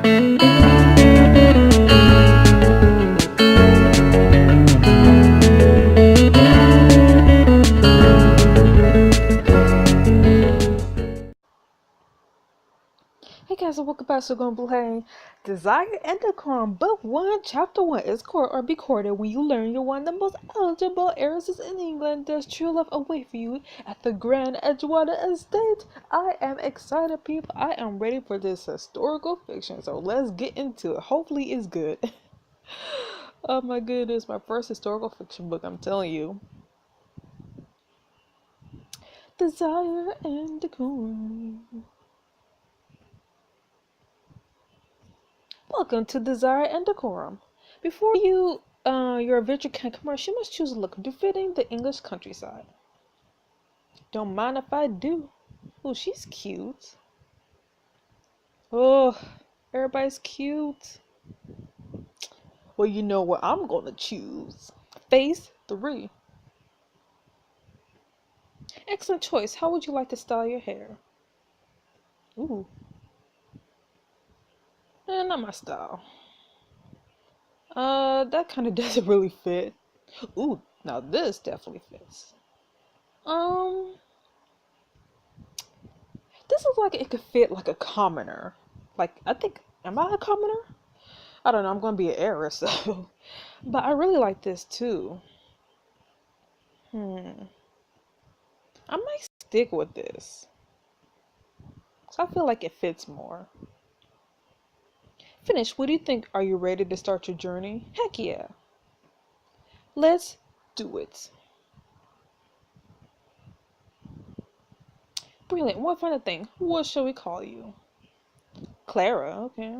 Hey guys, and welcome back. So we're going to be playing Desire and Decorum, Book 1, Chapter 1. Is court or be courted when you learn you're one of the most eligible heiresses in England. There's true love await for you at the Grand Edgewater Estate. I am excited, people. I am ready for this historical fiction. So let's get into it. Hopefully it's good. Oh my goodness, my first historical fiction book, I'm telling you. Desire and Decorum. Welcome to Desire and Decorum. Before your adventure can commence, you must choose a look befitting the English countryside. Don't mind if I do. Oh, she's cute. Oh, everybody's cute. Well, you know what I'm gonna choose. Phase 3. Excellent choice. How would you like to style your hair? Ooh. Not my style. That kind of doesn't really fit. Ooh, now this definitely fits. Um, This looks like it could fit like a commoner. Like, I think, am I a commoner? I don't know, I'm gonna be an heiress, so. But I really like this too. I might stick with this. So I feel like it fits more. Finish, what do you think? Are you ready to start your journey? Heck yeah. Let's do it. Brilliant. One final thing. What shall we call you? Clara, okay.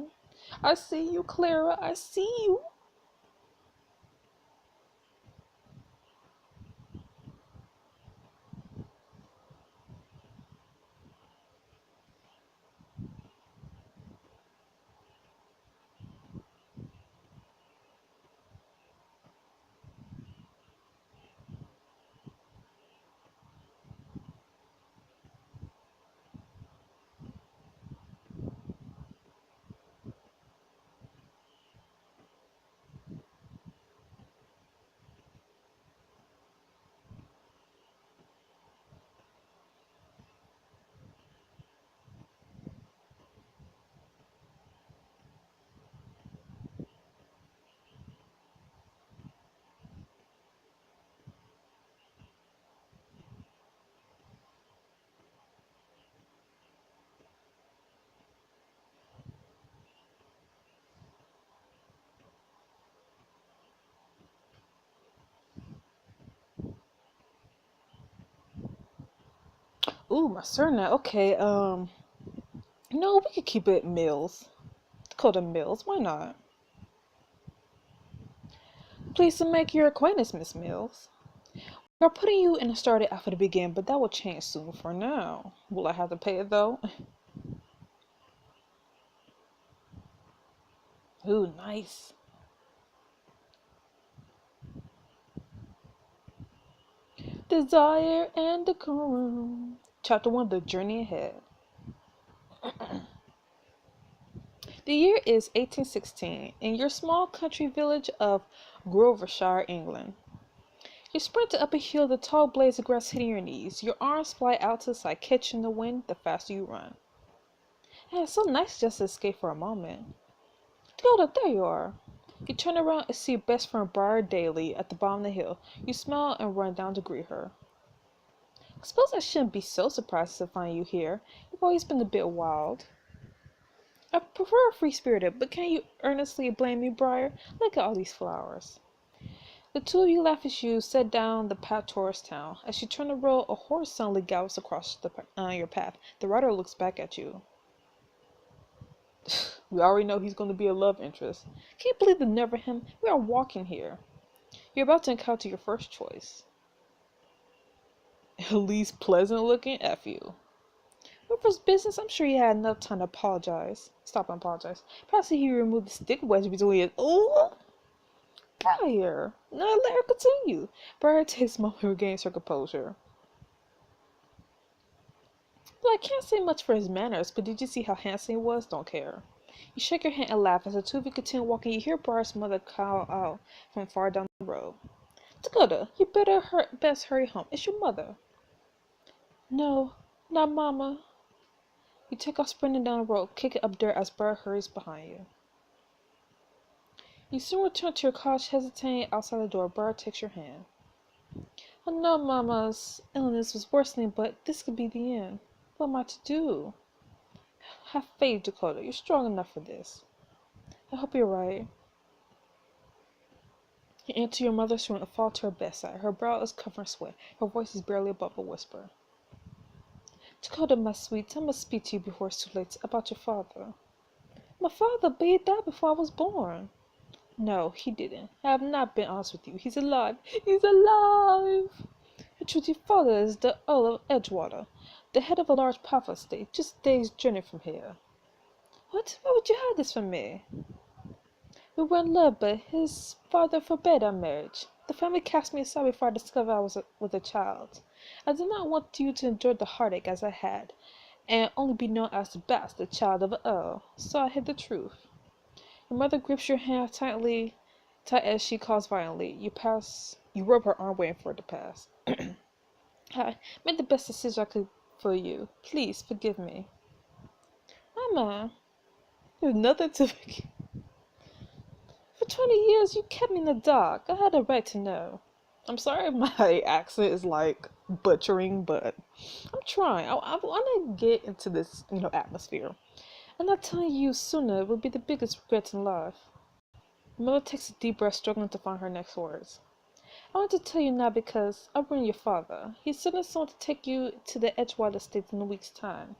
I see you, Clara. I see you. Ooh, my surname. Okay, no, we could keep it Mills. Dakota Mills. Why not? Pleased to make your acquaintance, Miss Mills. We're putting you in a started outfit to begin, but that will change soon. For now, will I have to pay it though? Ooh, nice. Desire and Decorum. Chapter 1, The Journey Ahead. The year is 1816 in your small country village of Grovershire, England. You sprint up a hill, the tall blades of grass hitting your knees. Your arms fly out to the side, catching the wind the faster you run. And it's so nice just to escape for a moment. Dakota, there you are. You turn around and see your best friend Briar Daly at the bottom of the hill. You smile and run down to greet her. I suppose I shouldn't be so surprised to find you here. You've always been a bit wild. I prefer free-spirited, but can't you earnestly blame me, Briar? Look at all these flowers. The two of you laugh as you set down the path towards town. As you turn the road, a horse suddenly gallops across your path. The rider looks back at you. We already know he's going to be a love interest. Can't believe the nerve of him. We are walking here. You're about to encounter your first choice. At least pleasant looking F you. Whoever's business, I'm sure he had enough time to apologize. Stop and apologize. Perhaps he removed the stick wedge between his. Oh! Briar! Now let her continue. Briar takes a moment to regain her composure. Well, I can't say much for his manners, but did you see how handsome he was? Don't care. You shake your hand and laugh as the two of you continue walking. You hear Briar's mother call out from far down the road. Dakota, you best hurry home. It's your mother. No, not Mama. You take off sprinting down the road, kicking up dirt as Briar hurries behind you. You soon return to your couch, hesitating outside the door. Briar takes your hand. I know Mama's illness was worsening, but this could be the end. What am I to do? Have faith, Dakota. You're strong enough for this. I hope you're right. You enter your mother's room and fall to her bedside. Her brow is covered in sweat. Her voice is barely above a whisper. Dakota, my sweet, I must speak to you before it's too late about your father. My father, but he died before I was born. No, he didn't. I have not been honest with you. He's alive. He's alive! Your true father is the Earl of Edgewater, the head of a large powerful estate, just a day's journey from here. What? Why would you hide this from me? We were in love, but his father forbade our marriage. The family cast me aside before I discovered I was with a child. I did not want you to endure the heartache as I had, and only be known as the bastard child of an earl, so I hid the truth. Your mother grips your hand tight as she calls violently. You rub her arm waiting for it to pass. I made the best decision I could for you. Please forgive me. Mama, there's nothing to forgive. For 20 years, you kept me in the dark. I had a right to know. I'm sorry my accent is like butchering, but I'm trying. I want to get into this, atmosphere. And not telling you sooner would be the biggest regret in life. Mother takes a deep breath, struggling to find her next words. I want to tell you now because I ruined your father. He's sending someone to take you to the Edgewater estate in a week's time.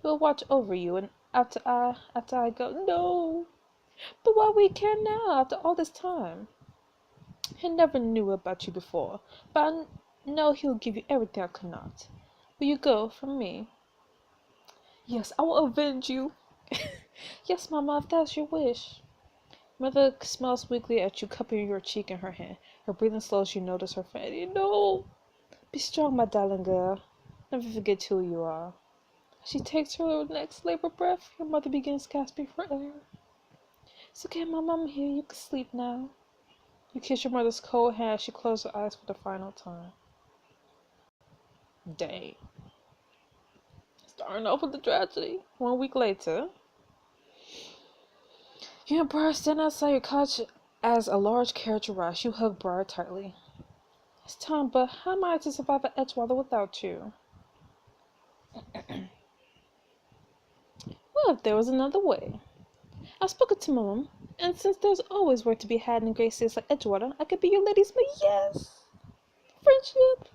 He'll watch over you, and after I go, no. But why we care now after all this time? He never knew about you before, but I know he'll give you everything I could not. Will you go from me? Yes, I will avenge you. Yes, Mama, if that's your wish. Mother smiles weakly at you, cupping your cheek in her hand. Her breathing slows. You notice her fainting. No! Be strong, my darling girl. Never forget who you are. As she takes her next labor breath, your mother begins gasping for air. It's okay, Mom, I'm here. You can sleep now. You kiss your mother's cold hand as she closes her eyes for the final time. Dang. Starting off with the tragedy. 1 week later, you and Briar stand outside your couch as a large carriage arrives. You hug Briar tightly. It's time, but how am I to survive at Edgewater without you? Well, if there was another way. I've spoken to Mom, and since there's always work to be had in great cities like Edgewater, I could be your lady's maid. Yes! Friendship!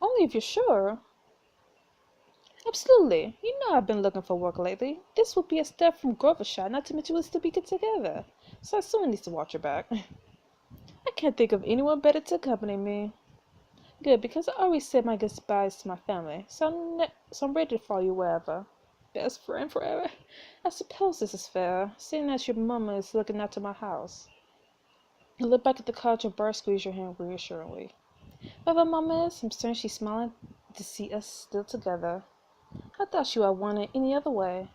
Only if you're sure. Absolutely. You know I've been looking for work lately. This would be a step from Grovershire, not to mention we'll still be good together. So someone needs to watch your back. I can't think of anyone better to accompany me. Good, because I always said my goodbyes to my family, so I'm ready to follow you wherever. Best friend forever. I suppose this is fair, seeing as your mama is looking after my house. You look back at the couch and Bart squeeze your hand reassuringly. Wherever Mama is, I'm certain she's smiling to see us still together. I thought you had wanted any other way.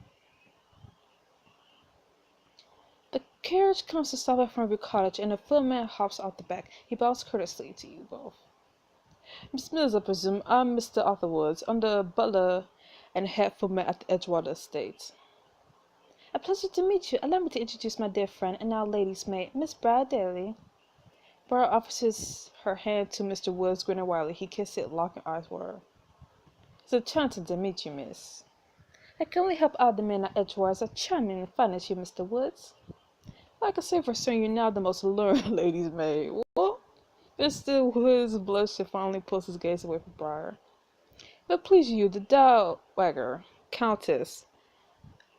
The carriage comes to stop in front of your cottage, and a footman hops out the back. He bows courteously to you both. Miss Mills, I presume. I'm Mr. Arthur Woods. I'm the butler and head footman at the Edgewater estate. A pleasure to meet you. Allow me to introduce my dear friend and our lady's maid, Miss Briar Daly. Briar offers her hand to Mr. Woods, grinning widely. He kisses it, locking eyes with her. It's enchanted to meet you, miss. I can only help out the men at Edgewater as a charming and fine as you, Mr. Woods. Well, I can say for certain you're now the most alluring lady's maid. What? Mr. Woods blushed and finally pulls his gaze away from Briar. But please you, the dowager Countess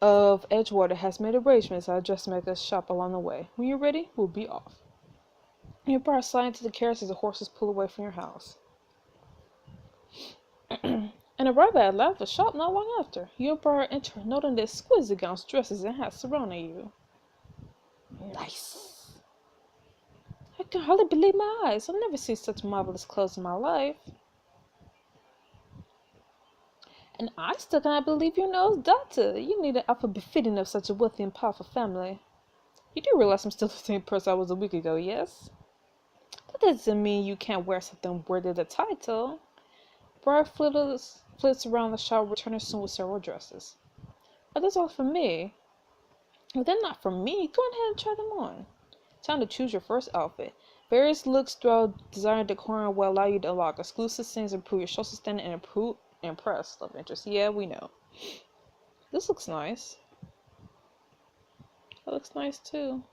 of Edgewater has made arrangements at a dressmaker's shop along the way. When you're ready, we'll be off. You Briar slide into the carriage as the horses pull away from your house. And arrive at Atlanta shop not long after. You and Briar enter, noting the exquisite gowns, dresses, and hats surrounding you. Nice. I can hardly believe my eyes. I've never seen such marvelous clothes in my life. And I still cannot believe you're Noah's daughter. You need an outfit befitting of such a wealthy and powerful family. You do realize I'm still the same person I was a week ago, yes? That doesn't mean you can't wear something worthy of the title. Briar flits around the shop, returning soon with several dresses. Are those all for me? If they're not for me, go ahead and try them on. Time to choose your first outfit. Various looks throughout design Decorum will allow you to unlock exclusive things, improve your social standing, and impress love interest. Yeah, we know. This looks nice. That looks nice too.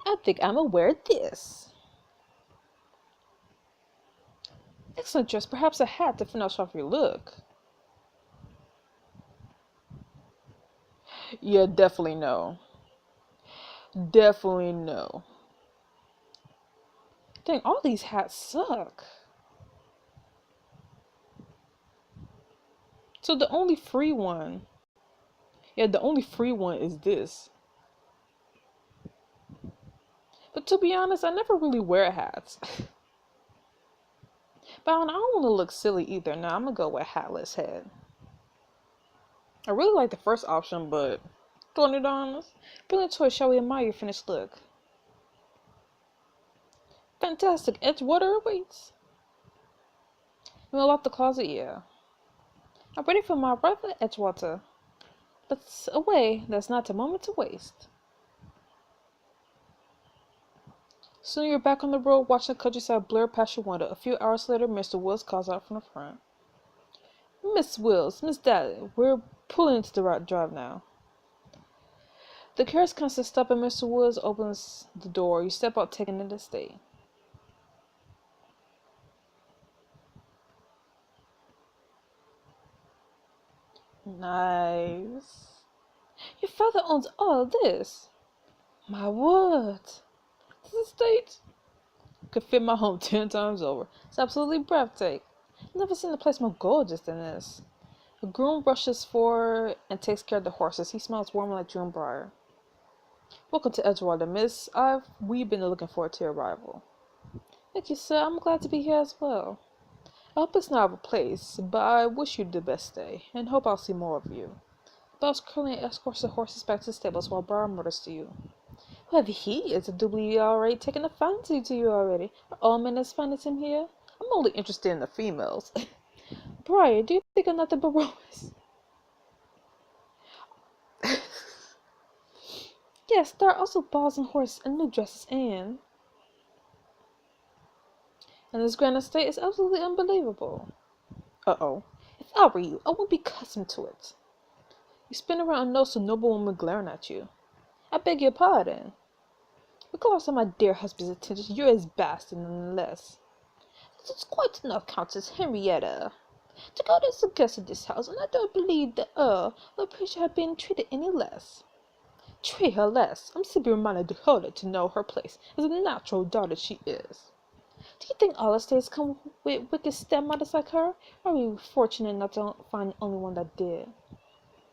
I think I'm gonna wear this. Excellent dress, perhaps a hat to finish off your look. Yeah, definitely no. Definitely no. Dang, all these hats suck. So the only free one. Yeah, the only free one is this. But to be honest, I never really wear hats. But I don't want to look silly either. Now I'm gonna go with hatless head. I really like the first option, but $20. Brilliant choice. Shall we admire your finished look? Fantastic. Edgewater awaits. You wanna lock the closet? Yeah. I'm ready for my arrival at Edgewater. Let's away. There's not a moment to waste. Soon you're back on the road, watching the countryside blur past your window. A few hours later, Mr. Wills calls out from the front. Miss Wills, Miss Daly, we're pulling into the right drive now. The carriage comes to stop and Mr. Wills opens the door. You step out, taking in the state. Nice. Your father owns all this. My word. This estate could fit my home 10 times over. It's absolutely breathtaking. I've never seen a place more gorgeous than this. A groom rushes forward and takes care of the horses. He smells warm like June briar. Welcome to Edgewater, miss. We've been looking forward to your arrival. Thank you, sir. I'm glad to be here as well. I hope it's not a place, but I wish you the best day, and hope I'll see more of you. Bells currently escorts the horses back to the stables while Briar murders to you. Whoever he is, a doubly already taken a fancy to you already. Are all men as fine as him here? I'm only interested in the females. Briar, do you think I'm nothing but romance? Yes, there are also balls and horses and new dresses and this grand estate is absolutely unbelievable. Uh-oh. If I were you, I wouldn't be accustomed to it. You spin around and notice a noble woman glaring at you. I beg your pardon. Regardless of my dear husband's attentions, you're his bastard nonetheless. It's quite enough, Countess Henrietta, to go as a guest at this house, and I don't believe the Earl will appreciate her being treated any less. Treat her less. I'm simply reminded to her to know her place as a natural daughter she is. Do you think all estates come with wicked stepmothers like her? Or are we fortunate enough to find the only one that did?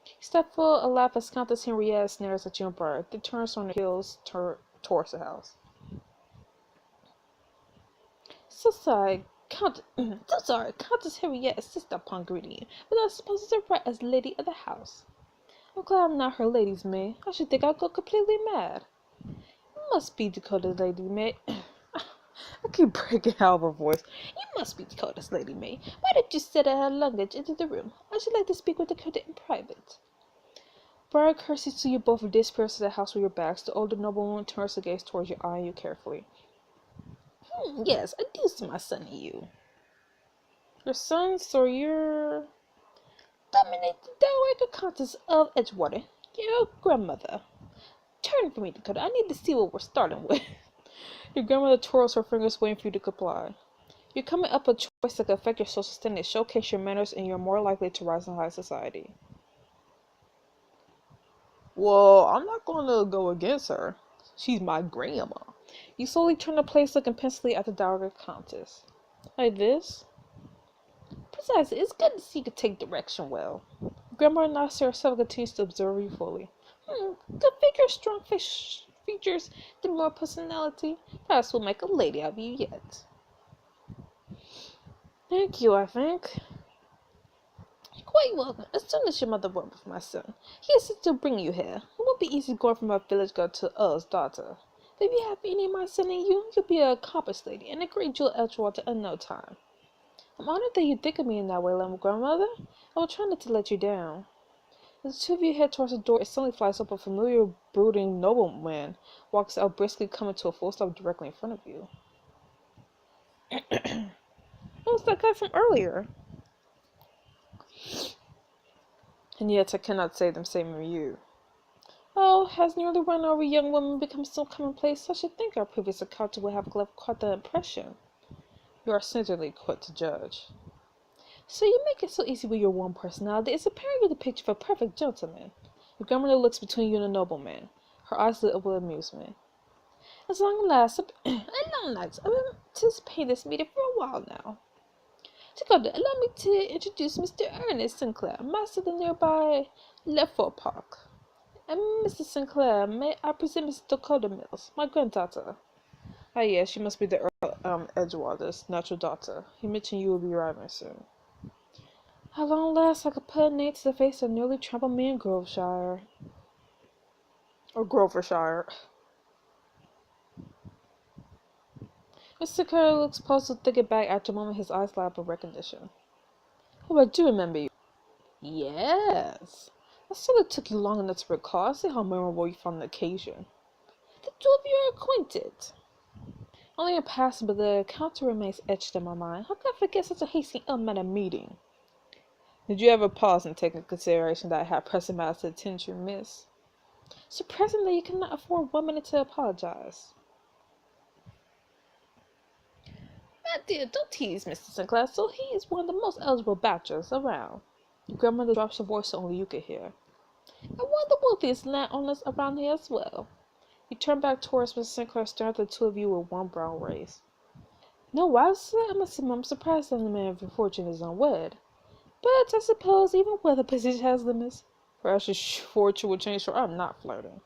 You step full a laugh as Countess Henrietta snares at you and Briar. Then turns on the heels towards the house. So sorry, Countess Henrietta insists upon greeting you, but I suppose it's a right as lady of the house. I'm glad I'm not her lady's maid. I should think I'd go completely mad. You must be Dakota's lady maid. I keep breaking out of her voice. You must be Dakota's lady maid. Why did you set her luggage into the room? I should like to speak with Dakota in private. Briar curtsies to you both and disappears to the house with your bags. The older noblewoman turns her gaze towards you, eyeing you carefully. Yes, I do see my son in you. Your son, so you're Dominic, the Dowager Countess of Edgewater, your grandmother. Turn for me, Dakota. I need to see what we're starting with. Your grandmother twirls her fingers, waiting for you to comply. You're coming up a choice that can affect your social standing, showcase your manners, and you're more likely to rise in high society. Well, I'm not gonna go against her. She's my grandma. You slowly turn the place, looking pensively at the Dowager Countess. Like this? Precisely, it's good to see you can take direction well. Grandma nods to herself and continues to observe you fully. Good figure, strong face features, the more personality. Perhaps we'll make a lady out of you yet. Thank you, I think. You're quite welcome. As soon as your mother went with my son, he is to bring you here. It won't be easy going from a village girl to Earl's daughter. But if you have any of my son in you, you'll be a accomplished lady and a great jewel Edgewater in no time. I'm honored that you think of me in that way, little grandmother. I will try not to let you down. As the two of you head towards the door, it suddenly flies up a familiar, brooding nobleman, walks out briskly, coming to a full stop directly in front of you. Oh, it's that guy from earlier. And yet I cannot say the same of you. Oh, has nearly run over young women become so commonplace? I should think our previous encounter would have left quite the impression. You are sincerely quite to judge. So you make it so easy with your warm personality. It's apparently the picture of a perfect gentleman. Your grandmother looks between you and the nobleman. Her eyes lit up with amusement. As long as I've been anticipating this meeting for a while now. Dakota, allow me to introduce Mr. Ernest Sinclair, master of the nearby Lefford Park. And Mr. Sinclair, may I present Miss Dakota Mills, my granddaughter. Ah yes, she must be the Earl Edgewater's natural daughter. He mentioned you will be arriving soon. At long last I could put a name to the face that nearly trampled me in Groveshire. Or Grovershire. Mr. Sinclair looks puzzled, thinking back after a moment his eyes light up with recognition. Oh, I do remember you. Yes. I still it took you long enough to recall. I see how memorable you found the occasion. The two of you are acquainted. Only in passing, but the encounter remains etched in my mind. How could I forget such a hasty, ill-mannered meeting? Did you ever pause and take into consideration that I had pressing matters to attend to, miss? Surprisingly, you cannot afford 1 minute to apologize. My dear, don't tease Mr. Sinclair, so he is one of the most eligible bachelors around. Your grandmother drops her voice so only you could hear. And one of the wealthiest landowners around here as well. You turn back towards Mr. Sinclair, staring at the two of you with one brow raised. No, I must admit I'm surprised that the man of your fortune is unwed. But I suppose even weather position has limits. Perhaps your fortune will change, so I'm not flirting.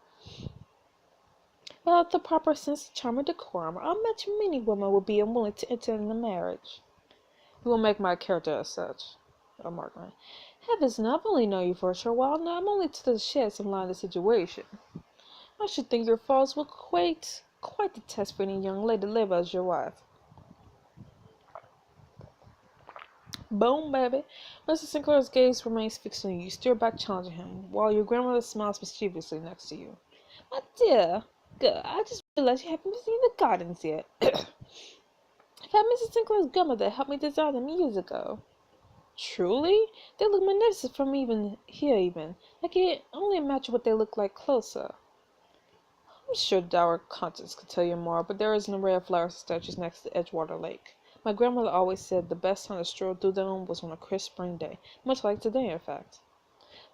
Without the proper sense of charm and decorum, I imagine many women would be unwilling to enter into marriage. You will make my character as such, remarked man. Heavens, no, I've only known you for a short while now. I'm only to shed some light on the situation. I should think your faults will quite the test for any young lady to live as your wife. Boom, baby. Mr. Sinclair's gaze remains fixed on you. You stare back, challenging him, while your grandmother smiles mischievously next to you. My dear, good. I just realized you haven't seen the gardens yet. In fact, Mrs. Sinclair's grandmother helped me design them years ago. Truly? They look magnificent from here. I can only imagine what they look like closer. I'm sure Dower Constance could tell you more, but there is an array of flowers and statues next to Edgewater Lake. My grandmother always said the best time to stroll through them was on a crisp spring day, much like today, in fact.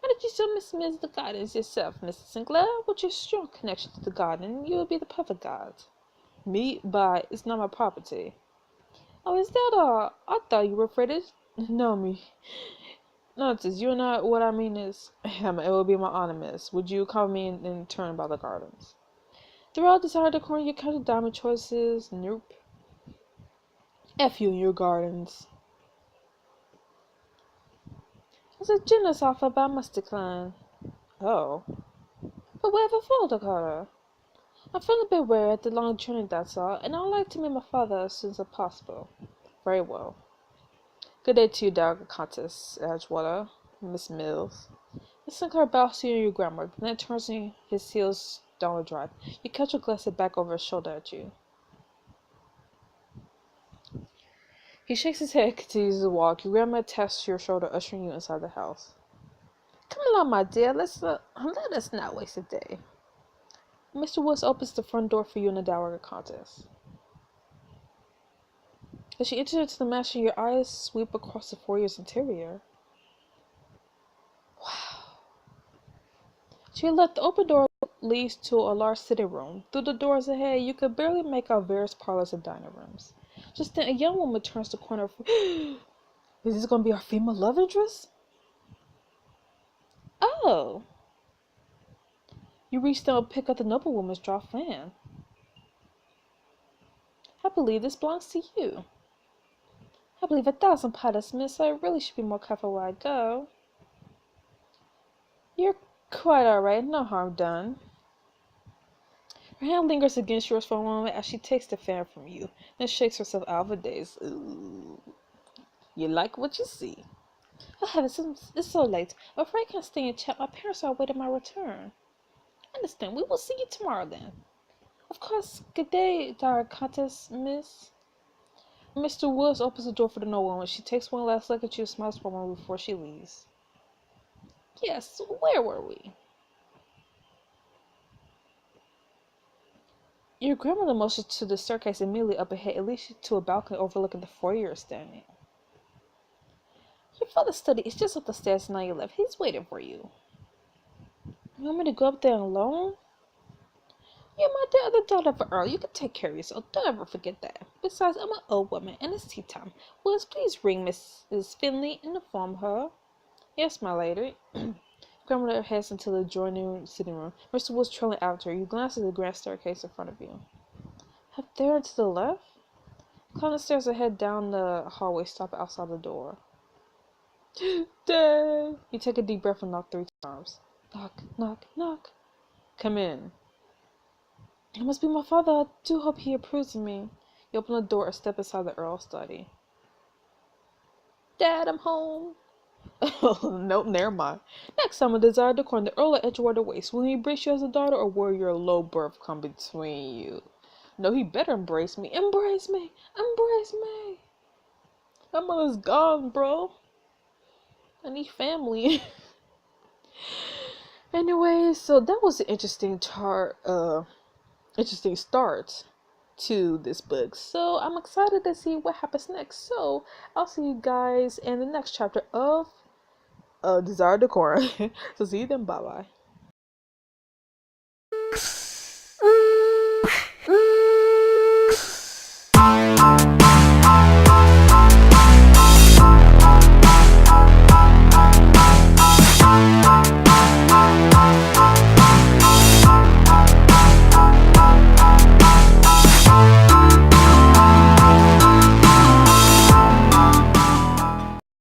Why did you so dismiss the gardens yourself, Mrs. Sinclair? With your strong connection to the garden, you would be the perfect guide. Me? By, it's not my property. Oh, is that all? I thought you were afraid to know me. Nonsense, you and I, what I mean is, it will be my honor, miss. Would you call me in turn about the gardens? Throughout this article, you kind of diamond choices. Nope. F you and your gardens. It's a generous offer, but I must decline. Oh. But wherever for, Dakota? I'm feeling a bit weary at the long journey, that's all, and I'd like to meet my father as soon as possible. Very well. Good day to you, Dr. Countess Edgewater, Miss Mills. Miss Sinclair bows to you and your grandmother, then turns his heels down the drive. You catch your glasses back over his shoulder at you. He shakes his head and continues to walk. Your grandma taps your shoulder, ushering you inside the house. Come along, my dear. Let us not waste a day. Mr. Woods opens the front door for you and the Dowager Countess. As you enter into the mansion, your eyes sweep across the foyer's interior. Wow. To your left, the open door leads to a large sitting room. Through the doors ahead, you could barely make out various parlors and dining rooms. Just then, a young woman turns the corner. Is this going to be our female love interest? Oh. You reach down and pick up the noblewoman's drop fan. I believe this belongs to you. I believe 1,000 pilots, miss. I really should be more careful where I go. You're quite alright, no harm done. Her hand lingers against yours for a moment as she takes the fan from you, then shakes herself out of a daze. Ooh. You like what you see. Oh heavens, it's so late. I'm afraid I can't stay and chat. My parents are awaiting my return. I understand. We will see you tomorrow then. Of course. Good day, Dara Countess, miss. Mr. Woods opens the door for the no woman. She takes one last look at you and smiles for a moment before she leaves. Yes, where were we? Your grandmother motions to the staircase immediately up ahead. It leads you to a balcony overlooking the foyer you're standing. Your father's study is just up the stairs and on your left. He's waiting for you. You want me to go up there alone? You're my other daughter of an Earl. You can take care of yourself. Don't ever forget that. Besides, I'm an old woman, and it's tea time. Willis, please ring Mrs. Finley and inform her. Yes, my lady. Grandmother heads into the adjoining sitting room. Mr. Woods trailing after her. You glance at the grand staircase in front of you. Up there to the left? Climb the stairs and head down the hallway, stop outside the door. Dad! You take a deep breath and knock 3 times. Knock, knock, knock. Come in. It must be my father. I do hope he approves of me. You open the door and step inside the Earl's study. Dad, I'm home. Oh, nope, never mind. Next time, a desire to corner the Earl at Edgewater Waste. Will he embrace you as a daughter, or will your low birth come between you? No, he better embrace me. Embrace me! Embrace me! My mother's gone, bro. I need family. Anyway, so that was an interesting interesting start to this book. So I'm excited to see what happens next. So I'll see you guys in the next chapter of Desire Decorum. So see you then. Bye bye.